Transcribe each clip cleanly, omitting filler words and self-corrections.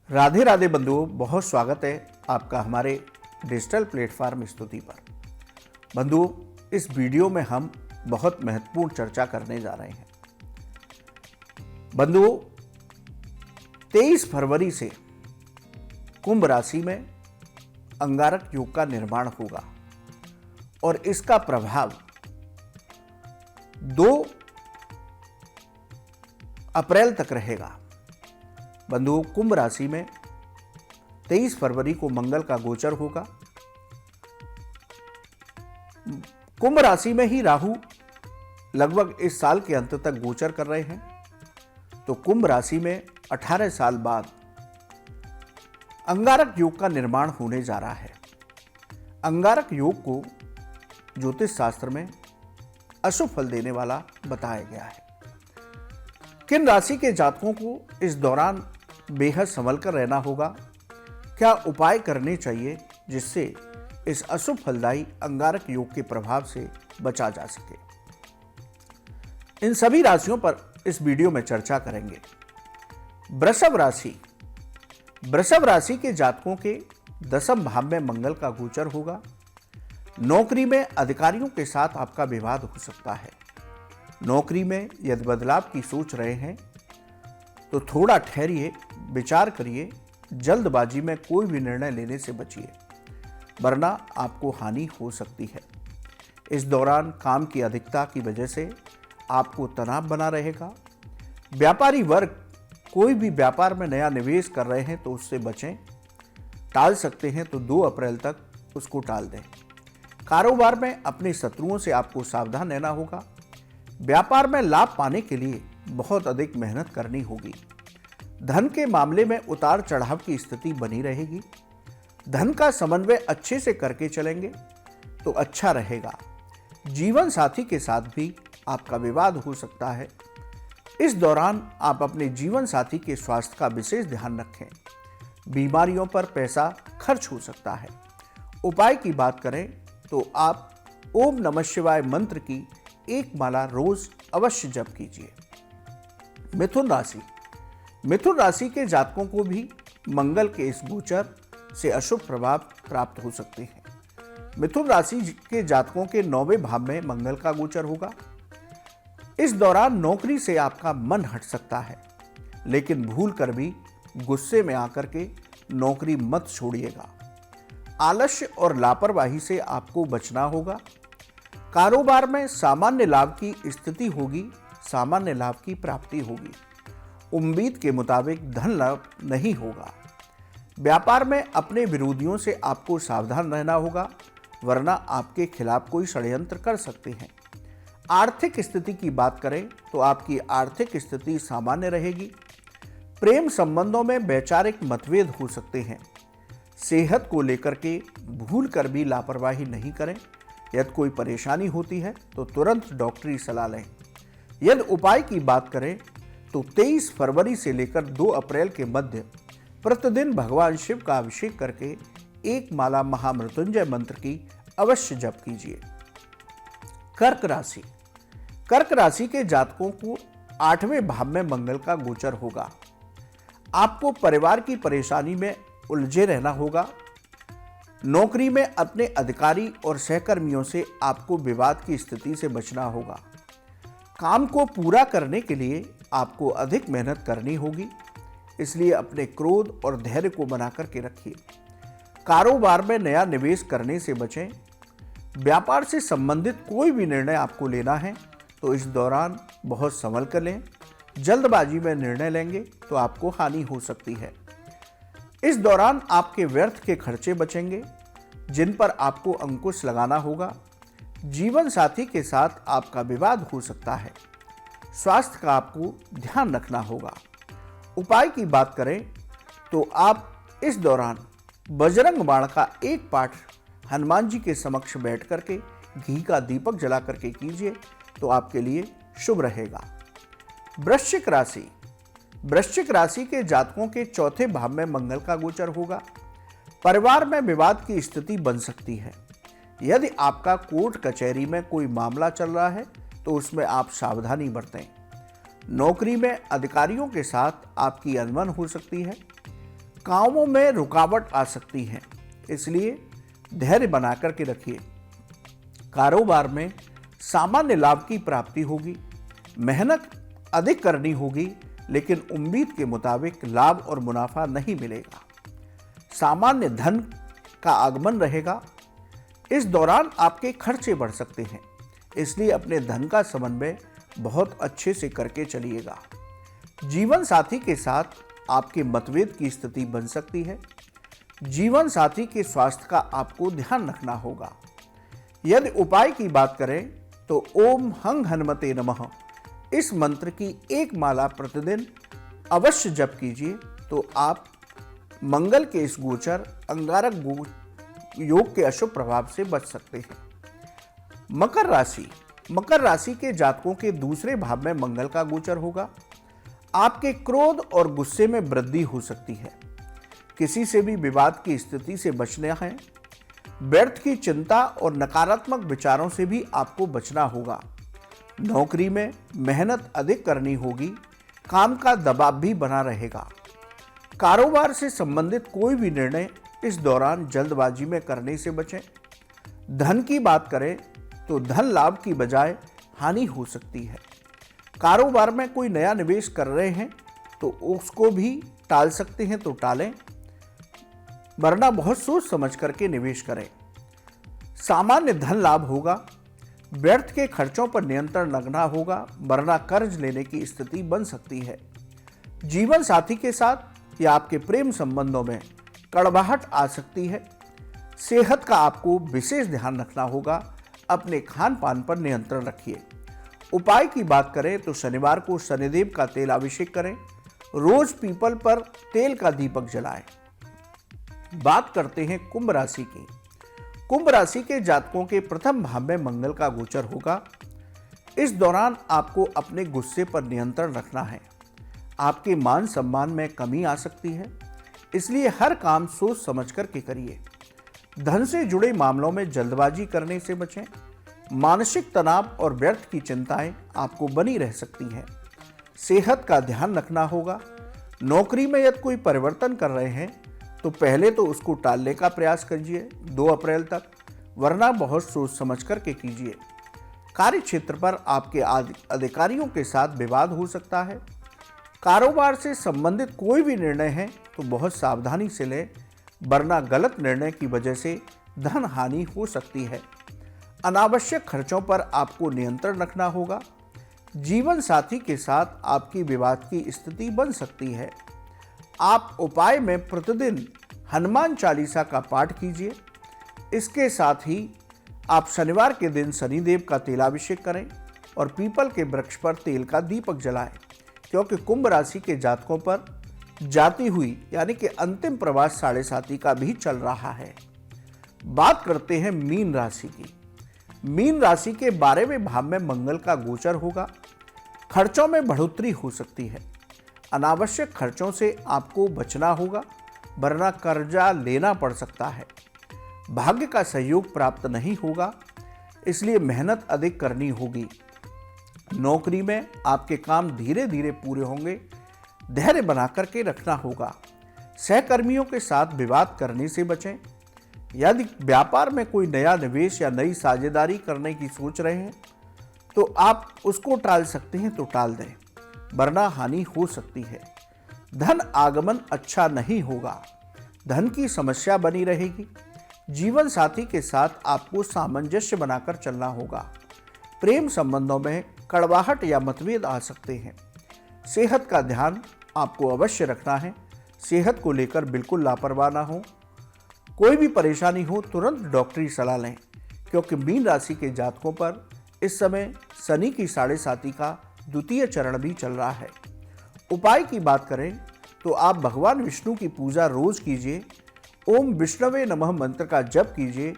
राधे राधे बंधुओं, बहुत स्वागत है आपका हमारे डिजिटल प्लेटफॉर्म स्तुति पर। बंधुओं, इस वीडियो में हम बहुत महत्वपूर्ण चर्चा करने जा रहे हैं। बंधुओं, 23 फरवरी से कुंभ राशि में अंगारक योग का निर्माण होगा और इसका प्रभाव 2 अप्रैल तक रहेगा। बंधुओं, कुंभ राशि में 23 फरवरी को मंगल का गोचर होगा। कुंभ राशि में ही राहु लगभग इस साल के अंत तक गोचर कर रहे हैं, तो कुंभ राशि में 18 साल बाद अंगारक योग का निर्माण होने जा रहा है। अंगारक योग को ज्योतिष शास्त्र में अशुभ फल देने वाला बताया गया है। किन राशि के जातकों को इस दौरान बेहद संभल कर रहना होगा, क्या उपाय करने चाहिए जिससे इस अशुभ फलदायी अंगारक योग के प्रभाव से बचा जा सके, इन सभी राशियों पर इस वीडियो में चर्चा करेंगे। वृषभ राशि। वृषभ राशि के जातकों के 10वें भाव में मंगल का गोचर होगा। नौकरी में अधिकारियों के साथ आपका विवाद हो सकता है। नौकरी में यदि बदलाव की सोच रहे हैं तो थोड़ा ठहरिए, विचार करिए, जल्दबाजी में कोई भी निर्णय लेने से बचिए, वरना आपको हानि हो सकती है। इस दौरान काम की अधिकता की वजह से आपको तनाव बना रहेगा। व्यापारी वर्ग कोई भी व्यापार में नया निवेश कर रहे हैं तो उससे बचें, टाल सकते हैं तो 2 अप्रैल तक उसको टाल दें। कारोबार में अपने शत्रुओं से आपको सावधान रहना होगा। व्यापार में लाभ पाने के लिए बहुत अधिक मेहनत करनी होगी। धन के मामले में उतार चढ़ाव की स्थिति बनी रहेगी। धन का समन्वय अच्छे से करके चलेंगे तो अच्छा रहेगा। जीवन साथी के साथ भी आपका विवाद हो सकता है। इस दौरान आप अपने जीवन साथी के स्वास्थ्य का विशेष ध्यान रखें। बीमारियों पर पैसा खर्च हो सकता है। उपाय की बात करें तो आप ओम नमः शिवाय मंत्र की 1 माला रोज अवश्य जप कीजिए। मिथुन राशि। मिथुन राशि के जातकों को भी मंगल के इस गोचर से अशुभ प्रभाव प्राप्त हो सकते हैं। मिथुन राशि के जातकों के 9वें भाव में मंगल का गोचर होगा। इस दौरान नौकरी से आपका मन हट सकता है, लेकिन भूल कर भी गुस्से में आकर के नौकरी मत छोड़िएगा। आलस्य और लापरवाही से आपको बचना होगा। कारोबार में सामान्य लाभ की स्थिति होगी, सामान्य लाभ की प्राप्ति होगी। उम्मीद के मुताबिक धन लाभ नहीं होगा। व्यापार में अपने विरोधियों से आपको सावधान रहना होगा, वरना आपके खिलाफ कोई षड्यंत्र कर सकते हैं। आर्थिक स्थिति की बात करें तो आपकी आर्थिक स्थिति सामान्य रहेगी। प्रेम संबंधों में वैचारिक मतभेद हो सकते हैं। सेहत को लेकर के भूल कर भी लापरवाही नहीं करें। यदि कोई परेशानी होती है तो तुरंत डॉक्टरी सलाह लें। यदि उपाय की बात करें तो 23 फरवरी से लेकर 2 अप्रैल के मध्य प्रतिदिन भगवान शिव का अभिषेक करके 1 माला महामृत्युंजय मंत्र की अवश्य जप कीजिए। कर्क राशि। कर्क राशि के जातकों को 8वें भाव में मंगल का गोचर होगा। आपको परिवार की परेशानी में उलझे रहना होगा। नौकरी में अपने अधिकारी और सहकर्मियों से आपको विवाद की स्थिति से बचना होगा। काम को पूरा करने के लिए आपको अधिक मेहनत करनी होगी, इसलिए अपने क्रोध और धैर्य को बना करके रखिए। कारोबार में नया निवेश करने से बचें। व्यापार से संबंधित कोई भी निर्णय आपको लेना है तो इस दौरान बहुत संभल कर लें। जल्दबाजी में निर्णय लेंगे तो आपको हानि हो सकती है। इस दौरान आपके व्यर्थ के खर्चे बचेंगे, जिन पर आपको अंकुश लगाना होगा। जीवन साथी के साथ आपका विवाद हो सकता है। स्वास्थ्य का आपको ध्यान रखना होगा। उपाय की बात करें तो आप इस दौरान बजरंग बाण का 1 पाठ हनुमान जी के समक्ष बैठ करके घी का दीपक जला करके कीजिए तो आपके लिए शुभ रहेगा। वृश्चिक राशि। वृश्चिक राशि के जातकों के 4थे भाव में मंगल का गोचर होगा। परिवार में विवाद की स्थिति बन सकती है। यदि आपका कोर्ट कचहरी में कोई मामला चल रहा है तो उसमें आप सावधानी बरतें। नौकरी में अधिकारियों के साथ आपकी अनबन हो सकती है। कामों में रुकावट आ सकती है, इसलिए धैर्य बनाकर के रखिए। कारोबार में सामान्य लाभ की प्राप्ति होगी। मेहनत अधिक करनी होगी, लेकिन उम्मीद के मुताबिक लाभ और मुनाफा नहीं मिलेगा। सामान्य धन का आगमन रहेगा। इस दौरान आपके खर्चे बढ़ सकते हैं, इसलिए अपने धन का समन्वय बहुत अच्छे से करके चलिएगा। जीवन साथी के साथ आपके मतभेद की स्थिति बन सकती है। जीवन साथी के स्वास्थ्य का आपको ध्यान रखना होगा। यदि उपाय की बात करें तो ओम हंग हनुमते नमः इस मंत्र की एक माला प्रतिदिन अवश्य जप कीजिए, तो आप मंगल के इस गोचर अंगारक योग के अशुभ प्रभाव से बच सकते हैं। मकर राशि के जातकों के दूसरे भाव में मंगल का गोचर होगा। आपके क्रोध और गुस्से में वृद्धि हो सकती है। किसी से भी विवाद की स्थिति से बचना है। व्यर्थ की चिंता और नकारात्मक विचारों से भी आपको बचना होगा। नौकरी में मेहनत अधिक करनी होगी। काम का दबाव भी बना रहेगा। कारोबार से संबंधित कोई भी निर्णय इस दौरान जल्दबाजी में करने से बचें। धन की बात करें तो धन लाभ की बजाय हानि हो सकती है। कारोबार में कोई नया निवेश कर रहे हैं तो उसको भी टाल सकते हैं, तो टालें, वरना बहुत सोच समझ करके निवेश करें। सामान्य धन लाभ होगा। व्यर्थ के खर्चों पर नियंत्रण रखना होगा, वरना कर्ज लेने की स्थिति बन सकती है। जीवन साथी के साथ या आपके प्रेम संबंधों में कड़वाहट आ सकती है। सेहत का आपको विशेष ध्यान रखना होगा। अपने खान पान पर नियंत्रण रखिए। उपाय की बात करें तो शनिवार को शनिदेव का तेल अभिषेक करें। रोज पीपल पर तेल का दीपक जलाएं। बात करते हैं कुंभ राशि की। कुंभ राशि के जातकों के प्रथम भाव में मंगल का गोचर होगा। इस दौरान आपको अपने गुस्से पर नियंत्रण रखना है। आपके मान सम्मान में कमी आ सकती है, इसलिए हर काम सोच समझ कर के करिए। धन से जुड़े मामलों में जल्दबाजी करने से बचें। मानसिक तनाव और व्यर्थ की चिंताएं आपको बनी रह सकती हैं। सेहत का ध्यान रखना होगा। नौकरी में यदि कोई परिवर्तन कर रहे हैं तो पहले तो उसको टालने का प्रयास कीजिए 2 अप्रैल तक, वरना बहुत सोच समझ कर के कीजिए। कार्य क्षेत्र पर आपके अधिकारियों के साथ विवाद हो सकता है। कारोबार से संबंधित कोई भी निर्णय है तो बहुत सावधानी से लें, वरना गलत निर्णय की वजह से धन हानि हो सकती है। अनावश्यक खर्चों पर आपको नियंत्रण रखना होगा। जीवन साथी के साथ आपकी विवाद की स्थिति बन सकती है। आप उपाय में प्रतिदिन हनुमान चालीसा का पाठ कीजिए। इसके साथ ही आप शनिवार के दिन शनिदेव का तेलाभिषेक करें और पीपल के वृक्ष पर तेल का दीपक जलाएं, क्योंकि कुंभ राशि के जातकों पर जाती हुई यानी कि अंतिम प्रवास 7.5 का भी चल रहा है। बात करते हैं मीन राशि की। मीन राशि के 12वें भाव में मंगल का गोचर होगा। खर्चों में बढ़ोतरी हो सकती है। अनावश्यक खर्चों से आपको बचना होगा, वरना कर्जा लेना पड़ सकता है। भाग्य का सहयोग प्राप्त नहीं होगा, इसलिए मेहनत अधिक करनी होगी। नौकरी में आपके काम धीरे धीरे पूरे होंगे। धैर्य बना करके रखना होगा। सहकर्मियों के साथ विवाद करने से बचें। यदि व्यापार में कोई नया निवेश या नई साझेदारी करने की सोच रहे हैं तो आप उसको टाल सकते हैं, तो टाल दें, वरना हानि हो सकती है। धन आगमन अच्छा नहीं होगा। धन की समस्या बनी रहेगी। जीवन साथी के साथ आपको सामंजस्य बनाकर चलना होगा। प्रेम संबंधों में कड़वाहट या मतभेद आ सकते हैं। सेहत का ध्यान आपको अवश्य रखना है। सेहत को लेकर बिल्कुल लापरवाह ना हो। कोई भी परेशानी हो तुरंत डॉक्टरी सलाह लें, क्योंकि मीन राशि के जातकों पर इस समय शनि की 7.5 का द्वितीय चरण भी चल रहा है। उपाय की बात करें तो आप भगवान विष्णु की पूजा रोज कीजिए। ओम विष्णवे नमः मंत्र का जप कीजिए।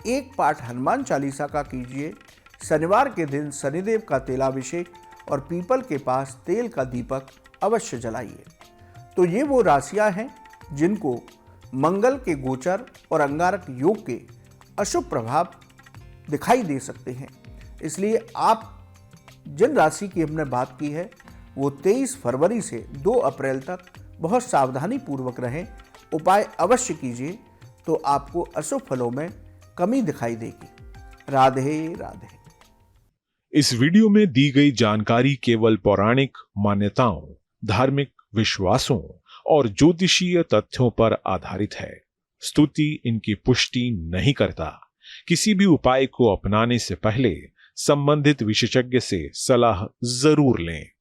एक पाठ हनुमान चालीसा का कीजिए। शनिवार के दिन शनिदेव का तेलाभिषेक और पीपल के पास तेल का दीपक अवश्य जलाइए। तो ये वो राशियां हैं जिनको मंगल के गोचर और अंगारक योग के अशुभ प्रभाव दिखाई दे सकते हैं। इसलिए आप जिन राशि की हमने बात की है वो 23 फरवरी से 2 अप्रैल तक बहुत सावधानी पूर्वक रहें। उपाय अवश्य कीजिए तो आपको अशुभ फलों में कमी दिखाई देगी। राधे राधे। इस वीडियो में दी गई जानकारी केवल पौराणिक मान्यताओं, धार्मिक विश्वासों और ज्योतिषीय तथ्यों पर आधारित है। स्तुति इनकी पुष्टि नहीं करता। किसी भी उपाय को अपनाने से पहले संबंधित विशेषज्ञ से सलाह जरूर लें।